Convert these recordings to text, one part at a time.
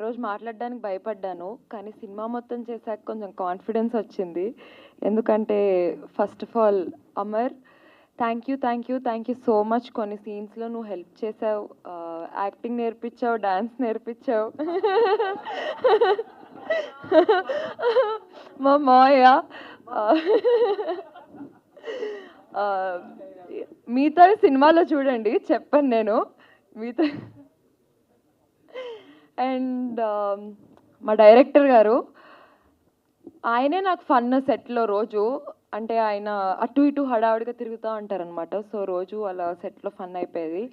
రోజు మాట్లాడడానికి భయపడ్డాను. కానీ సినిమా మొత్తం చేశాక కొంచెం కాన్ఫిడెన్స్ వచ్చింది. ఎందుకంటే first of all Amar, thank you so much. కొన్ని సీన్స్లో నువ్వు హెల్ప్ చేసావు, యాక్టింగ్ నేర్పించావు, డాన్స్ నేర్పించావు. మా మాయ మిగతా సినిమాలో చూడండి, చెప్పను నేను మిగతా. అండ్ మా డైరెక్టర్ గారు, ఆయనే నాకు ఫన్ సెట్లో రోజు. అంటే ఆయన అటు ఇటు హడావుడిగా తిరుగుతూ ఉంటారనమాట. సో రోజు అలా సెట్లో ఫన్ అయిపోయేది.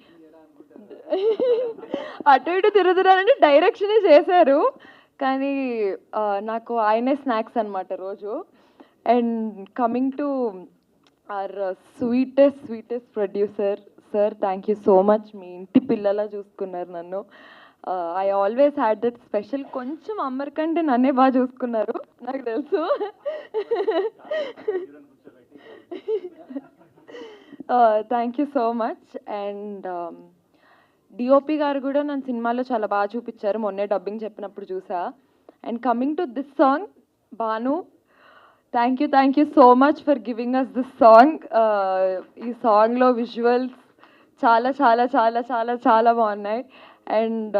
అటు ఇటు తిరుగుతున్నారంటే డైరెక్షనే చేశారు, కానీ నాకు ఆయనే స్నాక్స్ అనమాట రోజు. And coming to our sweetest producer sir, thank you so much. మీ ఇంటి పిల్లలా చూసుకున్నారు నన్ను. I always had that special. కొంచెం అమ్మర్ కంటే నన్నే బాగా చూసుకున్నారు, నాకు తెలుసు. Thank you so much. And DOP గారు కూడా నన్ను సినిమాలో చాలా బాగా చూపించారు, మొన్నే డబ్బింగ్ చెప్పినప్పుడు చూసా. And coming to this song, Bhanu, thank you so much for giving us this song. ఈ సాంగ్లో విజువల్స్ చాలా చాలా చాలా చాలా చాలా బాగున్నాయి. And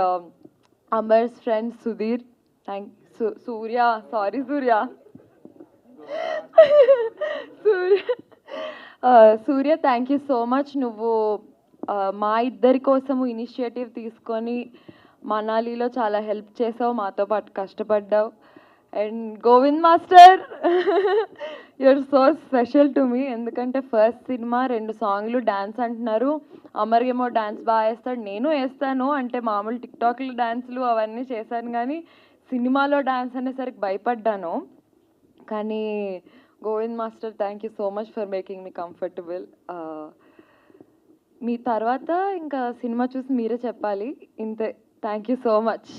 Amar's friend Sudheer, Surya Surya thank you so much. నువ్వు మా ఇద్దరి కోసము ఇనిషియేటివ్ తీసుకొని మనాలిలో చాలా హెల్ప్ చేసావు, మాతో పాటు కష్టపడ్డావు. And Govind master, you're so special to me. ఎందుకంటే ఫస్ట్ సినిమా 2 సాంగ్లు డ్యాన్స్ అంటున్నారు. అమర్ ఏమో డ్యాన్స్ బాగా వేస్తాడు, నేను వేస్తాను. అంటే మామూలు టిక్టాక్లు డ్యాన్స్లు అవన్నీ చేశాను, కానీ సినిమాలో డ్యాన్స్ అనేసరికి భయపడ్డాను. కానీ Govind master, thank you so much for making me comfortable. మీ తర్వాత ఇంకా సినిమా చూసి మీరే చెప్పాలి. ఇంతే. Thank you so much.